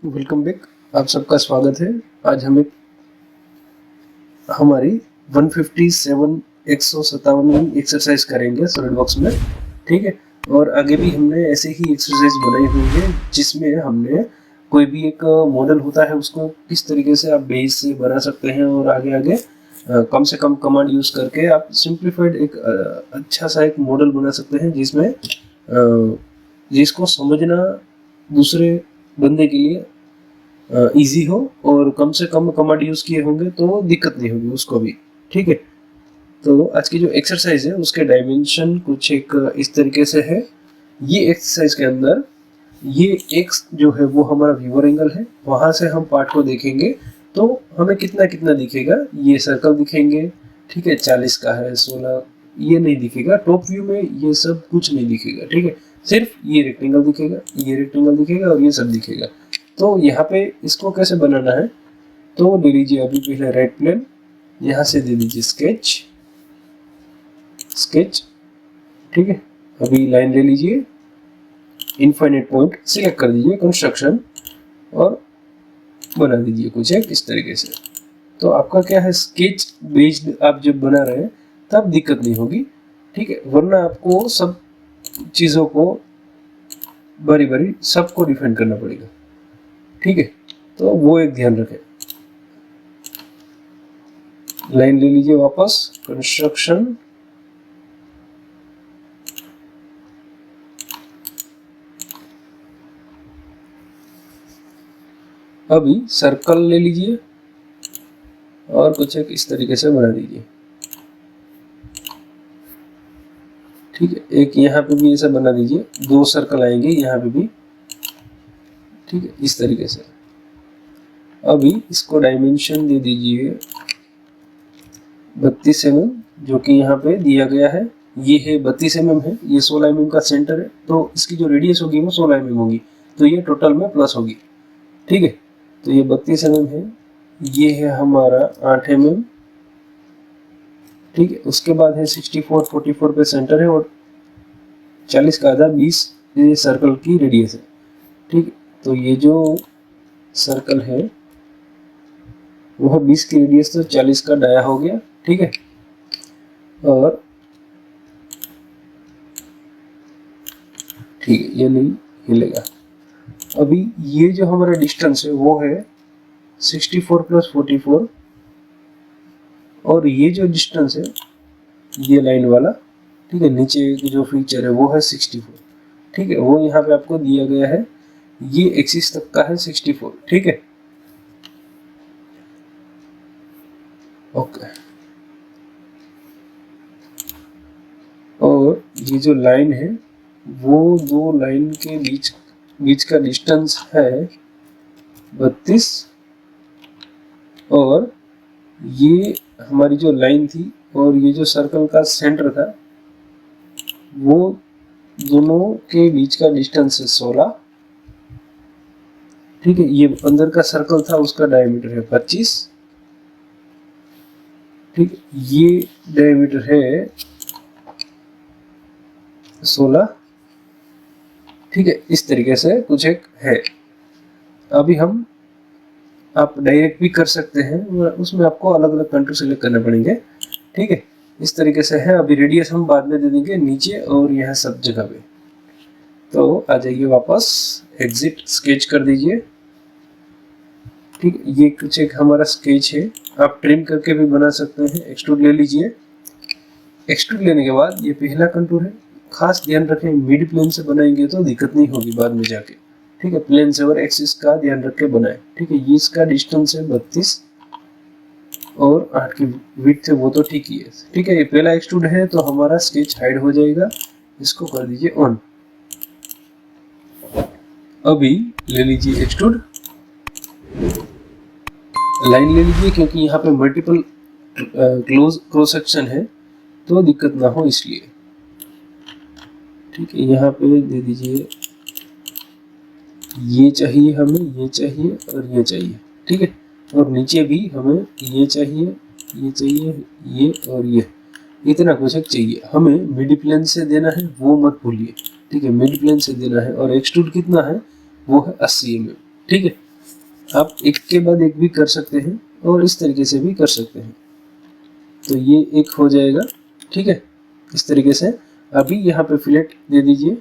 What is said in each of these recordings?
Welcome back. आप सबका स्वागत है। आज हम एक हमारी 157 एक्सरसाइज करेंगे सॉलिड बॉक्स में, ठीक है। और आगे भी हमने ऐसे ही एक्सरसाइज बनाई हुई है जिसमें हमने कोई भी एक मॉडल होता है उसको किस तरीके से आप बेस से बना सकते हैं और आगे आगे कम से कम कमांड यूज करके आप सिंप्लीफाइड एक अच्छा सा एक मॉडल बना सकते हैं जिसमें जिसको समझना दूसरे बंदे के लिए इजी हो और कम से कम कमांड यूज किए होंगे तो दिक्कत नहीं होगी उसको भी, ठीक है। तो आज की जो एक्सरसाइज है उसके डायमेंशन कुछ एक इस तरीके से है। ये एक्सरसाइज के अंदर ये एक्स जो है वो हमारा व्यूअर एंगल है, वहां से हम पार्ट को देखेंगे तो हमें कितना कितना दिखेगा। ये सर्कल दिखेंगे, ठीक है। 40 का है, 16 ये नहीं दिखेगा। टॉप व्यू में ये सब कुछ नहीं दिखेगा, ठीक है। सिर्फ ये रेक्टेंगल दिखेगा, ये रेक्टेंगल दिखेगा और ये सब दिखेगा। तो यहाँ पे इसको कैसे बनाना है, तो ले लीजिए अभी पहले रेड प्लेन, यहाँ से दे दीजिए स्केच, ठीक है। अभी लाइन ले लीजिए, इनफाइनाइट पॉइंट सिलेक्ट कर दीजिए, कंस्ट्रक्शन, और बना दीजिए कुछ एक इस तरीके से। तो आपका क्या है, स्केच बेस्ड आप जब बना रहे हैं तब दिक्कत नहीं होगी, ठीक है। वरना आपको सब चीज़ों को बारी बारी सबको डिफाइन करना पड़ेगा, ठीक है। तो वो एक ध्यान रखें। लाइन ले लीजिए वापस, कंस्ट्रक्शन, अभी सर्कल ले लीजिए और कुछ एक इस तरीके से बना दीजिए, ठीक है। एक यहाँ पे भी ऐसा बना दीजिए, 2 सर्कल आएंगे यहाँ पे भी, ठीक है, इस तरीके से। अभी इसको डायमेंशन दे दीजिए 32 mm, जो कि यहाँ पे दिया गया है। ये है 32 mm है, ये 16 mm का सेंटर है, तो इसकी जो रेडियस होगी वो 16 mm होगी, तो ये टोटल में प्लस होगी, ठीक है। तो ये 32 mm है, ये है हमारा 8 mm, ठीक है। उसके बाद है 64, 44 पे सेंटर है और 40 का आधा 20 ये सर्कल की रेडियस है, ठीक है। तो ये जो सर्कल है वह 20 की रेडियस, तो 40 का डाया हो गया, ठीक है। और ठीक है, ये नहीं हिलेगा। अभी ये जो हमारा डिस्टेंस है वो है 64 + 44, और ये जो डिस्टेंस है ये लाइन वाला, ठीक है, नीचे जो फीचर है वो है 64, ठीक है। वो यहाँ पे आपको दिया गया है, ये एक्सिस तक का है 64, ठीक है, ओके। और ये जो लाइन है वो 2 लाइन के बीच का डिस्टेंस है 32, और ये हमारी जो लाइन थी और ये जो सर्कल का सेंटर था वो दोनों के बीच का डिस्टेंस है 16, ठीक है। ये अंदर का सर्कल था उसका डायमीटर है 25, ठीक है। ये डायमीटर है 16, ठीक है। इस तरीके से कुछ एक है। अभी हम आप डायरेक्ट भी कर सकते हैं, उसमें आपको अलग अलग कंट्रोल सेलेक्ट करने पड़ेंगे, ठीक है। इस तरीके से है। अभी रेडियस हम बाद में दे देंगे नीचे और यह सब जगह पे। तो आ जाइए वापस, एग्जिट, स्केच कर दीजिए, ठीक है। ये कुछ एक हमारा स्केच है, आप ट्रिम करके भी बना सकते हैं। एक्सट्रूड ले लीजिए। एक्सट्रूड लेने के बाद ये पहला कंटूर है, खास ध्यान रखें मिड प्लेन से बनाएंगे तो दिक्कत नहीं होगी बाद में जाके, ठीक है। प्लेन से और एक्सिस का ध्यान रख के बनाए, ठीक है। ये इसका डिस्टेंस है 32 और 8 की विड्थ है, वो तो ठीक ही है, ठीक है। ये पहला एक्सट्रूड है तो हमारा स्केच हाइड हो जाएगा, इसको कर दीजिए ऑन। अभी ले लीजिए एक्सट्रूड, लाइन ले लीजिए, क्योंकि यहाँ पे मल्टीपल क्रॉस सेक्शन है तो दिक्कत ना हो इसलिए, ठीक है। यहाँ पे दे दीजिए, ये चाहिए हमें, ये चाहिए और ये चाहिए, ठीक है। और नीचे भी हमें ये चाहिए, ये चाहिए, ये और ये, इतना कुछ एक चाहिए। हमें मिड प्लेन से देना है वो मत भूलिए, ठीक है। मिड प्लेन से देना है। और एक्सट्रूड कितना है, वो है 80 mm, ठीक है। आप एक के बाद एक भी कर सकते हैं और इस तरीके से भी कर सकते हैं। तो ये एक हो जाएगा, ठीक है, इस तरीके से। अभी यहाँ पे फिलेट दे दीजिए,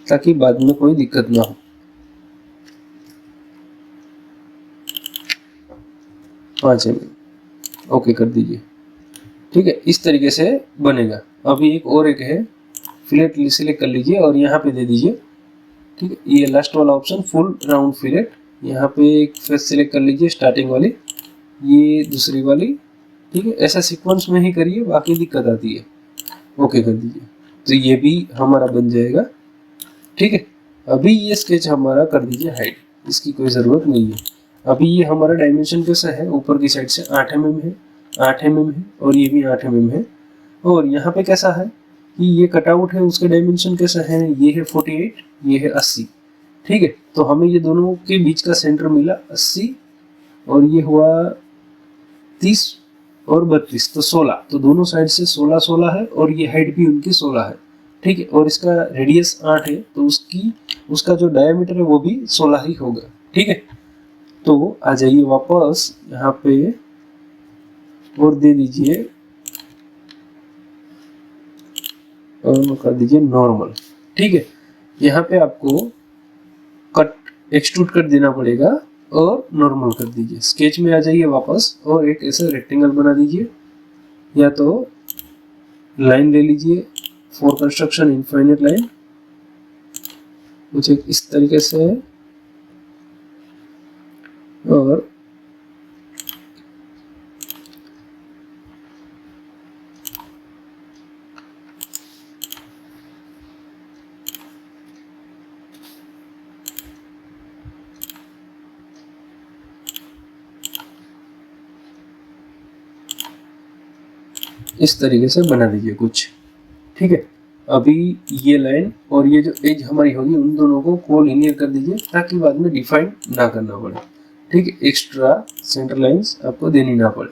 ताकि बाद में कोई दिक्कत ना हो। 5 mm ओके कर दीजिए, ठीक है, इस तरीके से बनेगा। अभी एक है, फिलेट सिलेक्ट कर लीजिए और यहाँ पे दे दीजिए, ठीक है, ये लास्ट वाला ऑप्शन फुल राउंड फिलेट। यहाँ पे एक फेस सिलेक्ट कर लीजिए, स्टार्टिंग वाली, ये दूसरी वाली, ठीक है, ऐसा सीक्वेंस में ही करिए, बाकी दिक्कत आती है। ओके कर दीजिए, तो ये भी हमारा बन जाएगा, ठीक है। अभी ये स्केच हमारा कर दीजिए हाइड, इसकी कोई ज़रूरत नहीं है। अभी ये हमारा डायमेंशन कैसा है, ऊपर की साइड से 8 mm है, 8 mm है, और ये भी 8 mm है। और यहाँ पे कैसा है कि ये कटआउट है, उसके डायमेंशन कैसा है, ये है 48, ये है 80, ठीक है। तो हमें ये दोनों के बीच का सेंटर मिला 80, और ये हुआ 30 और 32, तो 16। तो दोनों साइड से 16 है, और ये हाइट भी उनकी 16 है, ठीक है। और इसका रेडियस 8 है, तो उसका जो डायमीटर है वो भी 16 ही होगा, ठीक है। तो आ जाइए वापस यहाँ पे और दे दीजिए, और कर दीजिए नॉर्मल, ठीक है। यहाँ पे आपको कट एक्सट्रूड कर देना पड़ेगा और नॉर्मल कर दीजिए। स्केच में आ जाइए वापस और एक ऐसा रेक्टेंगल बना दीजिए, या तो लाइन ले लीजिए फॉर कंस्ट्रक्शन इनफाइनाइट लाइन, कुछ एक इस तरीके से, और इस तरीके से बना दीजिए कुछ, ठीक है। अभी ये लाइन और ये जो एज हमारी होगी, उन दोनों को कोलिनियर कर दीजिए, ताकि बाद में डिफाइन ना करना पड़े, ठीक है। एक्स्ट्रा सेंटर लाइंस आपको देनी ना पड़े,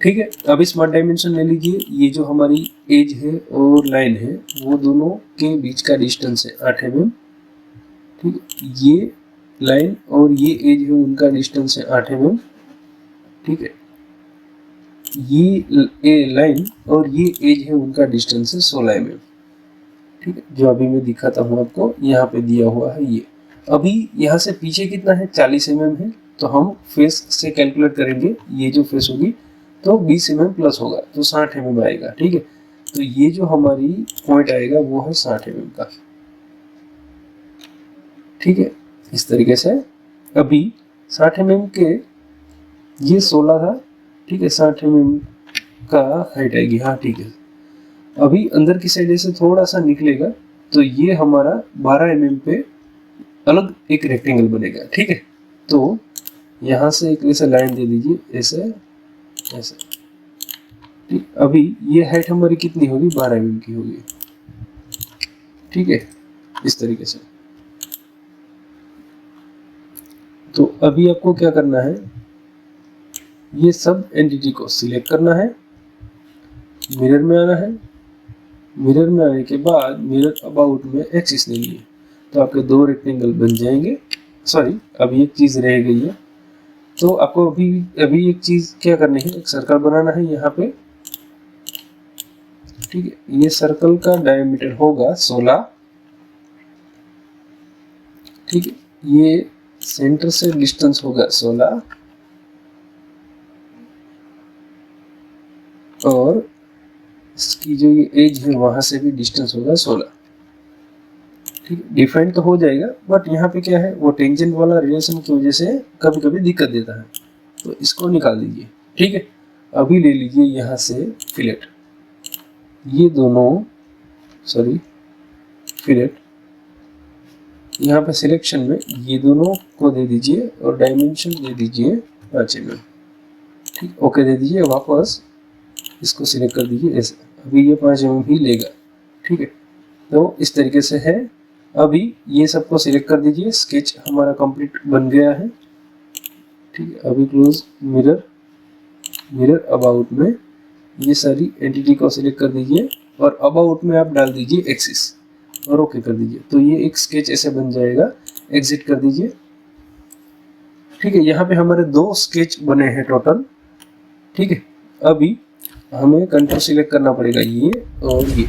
ठीक है। अभी स्मार्ट डायमेंशन ले लीजिए, ये जो हमारी एज है और लाइन है, वो दोनों के बीच का डिस्टेंस है 8 mm, ठीक है। ये लाइन और ये एज है, उनका डिस्टेंस है 8 mm, ठीक है। ये लाइन और ये एज है, उनका डिस्टेंस है 16 mm, ठीक है। जो अभी मैं दिखाता हूँ आपको, यहाँ पे दिया हुआ है ये। अभी यहाँ से पीछे कितना है, 40 mm है, तो हम फेस से कैलकुलेट करेंगे, ये जो फेस होगी तो 20 mm प्लस होगा, तो 60 mm आएगा, ठीक है। तो ये जो हमारी पॉइंट आएगा वो है 60 mm का, ठीक है, इस तरीके से। अभी 60 mm के ये 16 था, ठीक है, 60 mm का हाइट आएगी, हाँ ठीक है। अभी अंदर की साइड से थोड़ा सा निकलेगा, तो ये हमारा 12 mm पे अलग एक रेक्टेंगल बनेगा, ठीक है। तो यहाँ से एक ऐसे लाइन दे दीजिए, ऐसे ऐसे, ठीक। अभी ये हाइट हमारी कितनी होगी, 12 mm की होगी, ठीक है, इस तरीके से। तो अभी आपको क्या करना है, ये सब एंटिटी को सिलेक्ट करना है, मिरर में आना है, मिरर में आने के बाद मिरर अबाउट में एक्सिस लेनी है, तो आपके 2 रेक्टेंगल बन जाएंगे। सॉरी, अभी एक चीज़ रह गई है, तो आपको अभी एक चीज़ क्या करनी है, एक सर्कल बनाना है यहाँ पे, ठीक है। ये सर्कल का डायमीटर होगा 16, ठीक है। ये सेंटर से डिस्टेंस होगा 16, और इसकी जो ये एज है वहां से भी डिस्टेंस होगा 16, ठीक है। डिफाइन तो हो जाएगा, बट यहाँ पे क्या है, वो टेंजेंट वाला रिलेशन की वजह से कभी कभी दिक्कत देता है, तो इसको निकाल दीजिए, ठीक है। अभी ले लीजिए यहाँ से फिलेट, ये दोनों, सॉरी फिलेट, यहाँ पे सिलेक्शन में ये दोनों को दे दीजिए और डायमेंशन दे दीजिए 5 mm, ठीक। ओके दे दीजिए, वापस इसको सिलेक्ट कर दीजिए ऐसे, अभी ये 5 mm ही लेगा, ठीक है। तो इस तरीके से है। अभी ये सबको सिलेक्ट कर दीजिए, स्केच हमारा कंप्लीट बन गया है, ठीक है। अभी क्लोज मिरर, मिरर अबाउट में ये सारी एंटिटी को सिलेक्ट कर दीजिए और अबाउट में आप डाल दीजिए एक्सिस और ओके कर दीजिए। तो ये एक स्केच ऐसे बन जाएगा। एग्जिट कर दीजिए। ठीक है, यहाँ पे हमारे 2 स्केच बने हैं टोटल। ठीक है, अभी हमें कंट्रोल सिलेक्ट करना पड़ेगा ये और ये,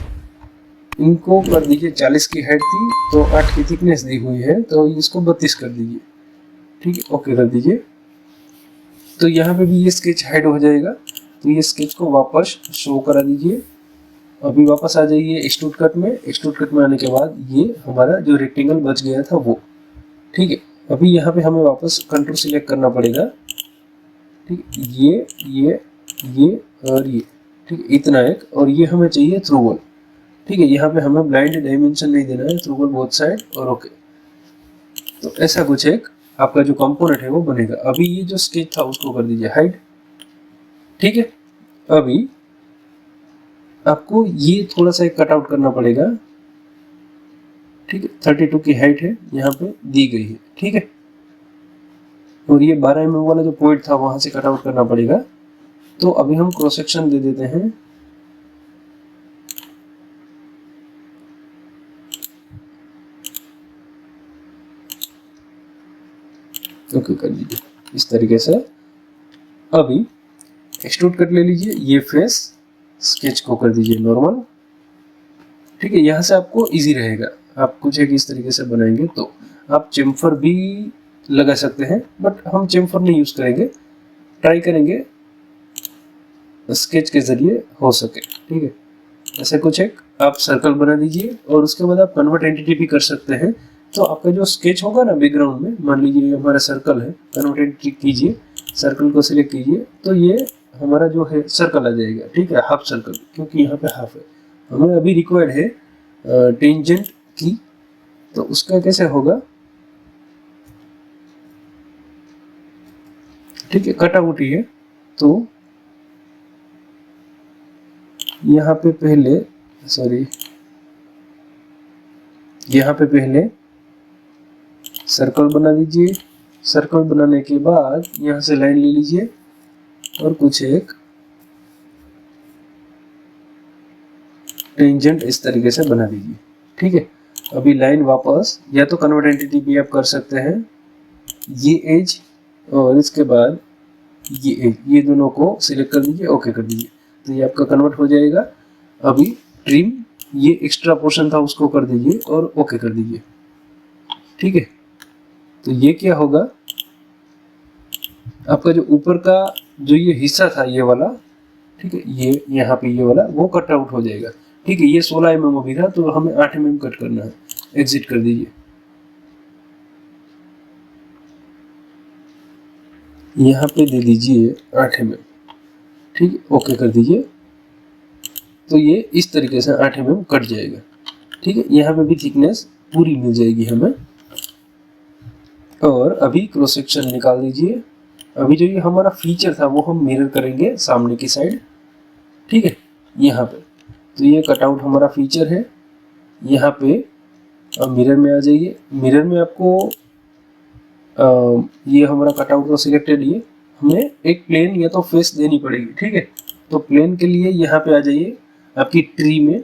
इनको कर दीजिए 40 की हाइट थी तो 8 की थिकनेस दी हुई है तो इसको 32 कर दीजिए। ठीक है, ओके कर दीजिए। तो यहाँ पे भी ये स्केच हाइड हो जाएगा। तो ये स्केच को वापस शो करा दीजिए। अभी वापस आ जाइए एक्सट्रूड कट में। एक्सट्रूड कट में आने के बाद ये हमारा जो रेक्टेंगल बच गया था वो। ठीक है, अभी यहाँ पे हमें वापस कंट्रोल सिलेक्ट करना पड़ेगा। ठीक है, ये और ये। ठीक है, इतना एक, और ये हमें चाहिए थ्रू वॉल। ठीक है, यहाँ पे हमें ब्लाइंड डायमेंशन नहीं देना है, थ्रू वॉल बोथ साइड और ओके। तो ऐसा कुछ एक आपका जो कंपोनेंट है वो बनेगा। अभी ये जो स्केच था उसको कर दीजिए हाइड। ठीक है, अभी आपको ये थोड़ा सा एक कट आउट करना पड़ेगा। ठीक है, 32 की हाइट है यहाँ पे दी गई है। ठीक है, और ये 12 mm वाला जो पॉइंट था वहां से कट आउट करना पड़ेगा। तो अभी हम क्रॉस सेक्शन दे देते हैं। ओके कर लीजिए इस तरीके से। अभी एक्सट्रूड कट ले लीजिए, ये फेस स्केच को कर दीजिए नॉर्मल। ठीक है, यहाँ से आपको इजी रहेगा। आप कुछ एक इस तरीके से बनाएंगे तो आप चेम्फर भी लगा सकते हैं, बट हम चेम्फर नहीं यूज करेंगे, ट्राई करेंगे स्केच के जरिए हो सके। ठीक है, ऐसे कुछ एक आप सर्कल बना दीजिए और उसके बाद आप कन्वर्ट एंटिटी भी कर सकते हैं। तो आपका जो स्केच होगा ना बैकग्राउंड में, मान लीजिए हमारा सर्कल है, कन्वर्ट एंटिटी कीजिए, सर्कल को सिलेक्ट कीजिए तो ये हमारा जो है सर्कल आ जाएगा। ठीक है, हाफ सर्कल, क्योंकि यहाँ पे हाफ है। हमें अभी रिक्वायर्ड है टेंजेंट की, तो उसका कैसे होगा। ठीक है, कट आउट ही है तो यहाँ पे पहले यहाँ पे पहले सर्कल बना दीजिए। सर्कल बनाने के बाद यहाँ से लाइन ले लीजिए और कुछ एक टेंजेंट इस तरीके से बना दीजिए। ठीक है, अभी लाइन वापस या तो कन्वर्ट एंटिटी भी आप कर सकते हैं, ये एज और इसके बाद ये एज, ये दोनों को सिलेक्ट कर दीजिए, ओके कर दीजिए। तो ये आपका कन्वर्ट हो जाएगा। अभी ट्रिम, ये एक्स्ट्रा पोर्शन था उसको कर दीजिए और ओके कर दीजिए। ठीक है, तो ये क्या होगा, आपका जो ऊपर का जो ये हिस्सा था ये वाला, ठीक है, ये यहाँ पे ये वाला वो कट आउट हो जाएगा। ठीक है, ये 16 mm अभी था तो हमें 8 mm कट करना है। एग्जिट कर दीजिए। यहाँ पे दे दीजिए 8 mm। ठीक है, ओके कर दीजिए। तो ये इस तरीके से 8 mm कट जाएगा। ठीक है, यहाँ पे भी थिकनेस पूरी मिल जाएगी हमें। और अभी क्रॉस सेक्शन निकाल दीजिए। अभी जो ये हमारा फीचर था वो हम मिरर करेंगे सामने की साइड। ठीक है, यहाँ पे तो ये कटआउट हमारा फीचर है। यहाँ पे मिरर में आ जाइए। मिरर में आपको ये हमारा कटआउट तो सिलेक्टेड, ये हमें एक प्लेन या तो फेस देनी पड़ेगी। ठीक है, तो प्लेन के लिए यहाँ पे आ जाइए आपकी ट्री में,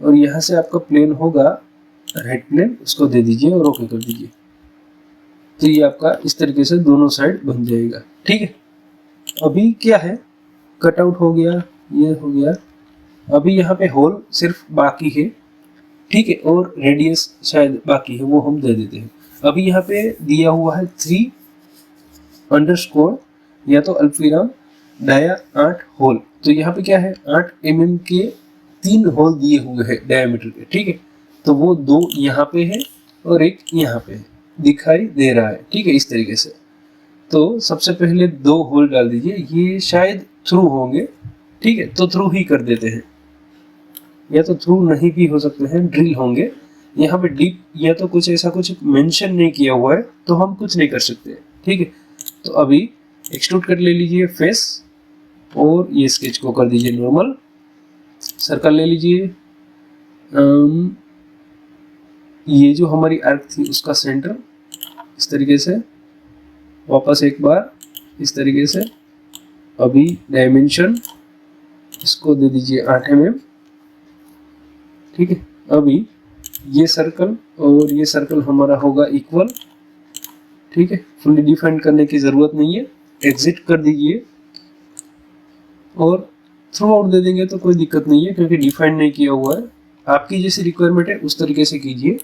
और यहाँ से आपका प्लेन होगा राइट प्लेन, उसको दे दीजिए और ओके कर दीजिए। तो ये आपका इस तरीके से दोनों साइड बन जाएगा। ठीक है, अभी क्या है, कटआउट हो गया, ये हो गया। अभी यहाँ पे होल सिर्फ बाकी है। ठीक है, और रेडियस शायद बाकी है, वो हम दे देते हैं। अभी यहाँ पे दिया हुआ है 3_ या तो अल्पविराम डाया 8 होल। तो यहाँ पे क्या है, 8 mm के 3 होल दिए हुए हैं डायमीटर के। ठीक है, तो वो 2 यहाँ पे है और एक यहाँ पे है, दिखाई दे रहा है। ठीक है, इस तरीके से। तो सबसे पहले 2 होल डाल दीजिए, ये शायद थ्रू होंगे। ठीक है, तो थ्रू ही कर देते हैं, या तो थ्रू नहीं भी हो सकते हैं, ड्रिल होंगे। यहाँ पे डीप या तो कुछ ऐसा कुछ मेंशन नहीं किया हुआ है तो हम कुछ नहीं कर सकते। ठीक है, तो अभी एक्सट्रूड कट ले लीजिए फेस और ये स्केच को कर दीजिए नॉर्मल। सर्कल ले लीजिए, ये जो हमारी आर्क थी उसका सेंटर इस तरीके से, वापस एक बार इस तरीके से, अभी डायमेंशन इसको दे दीजिए 8 mm। ठीक है, अभी ये सर्कल और ये सर्कल हमारा होगा इक्वल। ठीक है, फुल्ली डिफाइन करने की जरूरत नहीं है, एग्जिट कर दीजिए और थ्रू आउट दे देंगे तो कोई दिक्कत नहीं है, क्योंकि डिफाइन नहीं किया हुआ है। आपकी जैसी रिक्वायरमेंट है उस तरीके से कीजिए।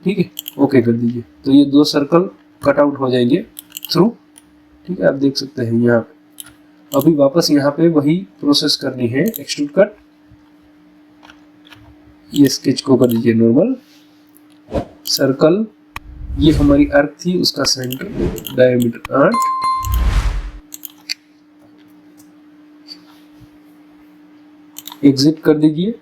ठीक है, ओके कर दीजिए, तो ये 2 सर्कल कट आउट हो जाएंगे थ्रू। ठीक है, आप देख सकते हैं यहाँ पे। अभी वापस यहाँ पे वही प्रोसेस करनी है, एक्सट्रूड कट। ये स्केच को कर दीजिए नॉर्मल। सर्कल, ये हमारी आर्क थी, उसका सेंटर डायमीटर 8। एग्जिट कर दीजिए।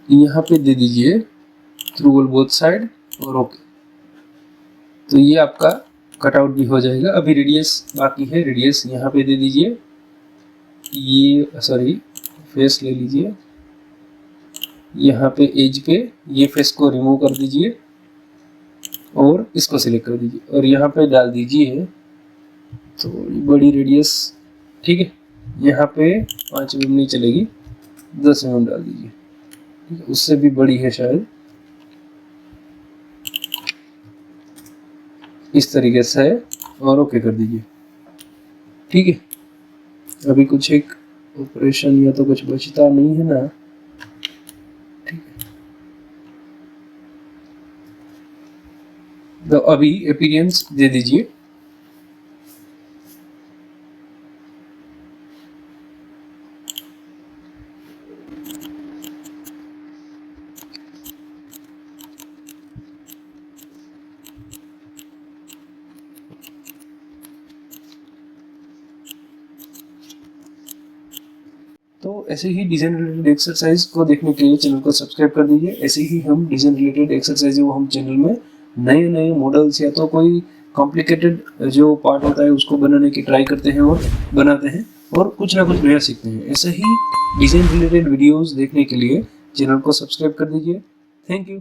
यहाँ पे दे दीजिए थ्रू ऑल बोथ साइड और ओके। तो ये आपका कटआउट भी हो जाएगा। अभी रेडियस बाकी है, रेडियस यहाँ पे दे दीजिए। ये सॉरी फेस ले लीजिए, यहाँ पे एज पे ये फेस को रिमूव कर दीजिए और इसको सिलेक्ट कर दीजिए और यहाँ पे डाल दीजिए थोड़ी बड़ी रेडियस। ठीक है, यहाँ पे 5 mm नहीं चलेगी, 10 mm डाल दीजिए। ठीक है, उससे भी बड़ी है शायद। इस तरीके से है और ओके कर दीजिए। ठीक है, अभी कुछ एक ऑपरेशन या तो कुछ बचता नहीं है ना। ठीक है, तो अभी अपीयरेंस दे दीजिए। तो ऐसे ही डिजाइन रिलेटेड एक्सरसाइज को देखने के लिए चैनल को सब्सक्राइब कर दीजिए। ऐसे ही हम डिजाइन रिलेटेड एक्सरसाइज वो हम चैनल में नए नए मॉडल्स या तो कोई कॉम्प्लिकेटेड जो पार्ट होता है उसको बनाने की ट्राई करते हैं और बनाते हैं और कुछ ना कुछ नया सीखते हैं। ऐसे ही डिजाइन रिलेटेड वीडियोस देखने के लिए चैनल को सब्सक्राइब कर दीजिए। Thank you.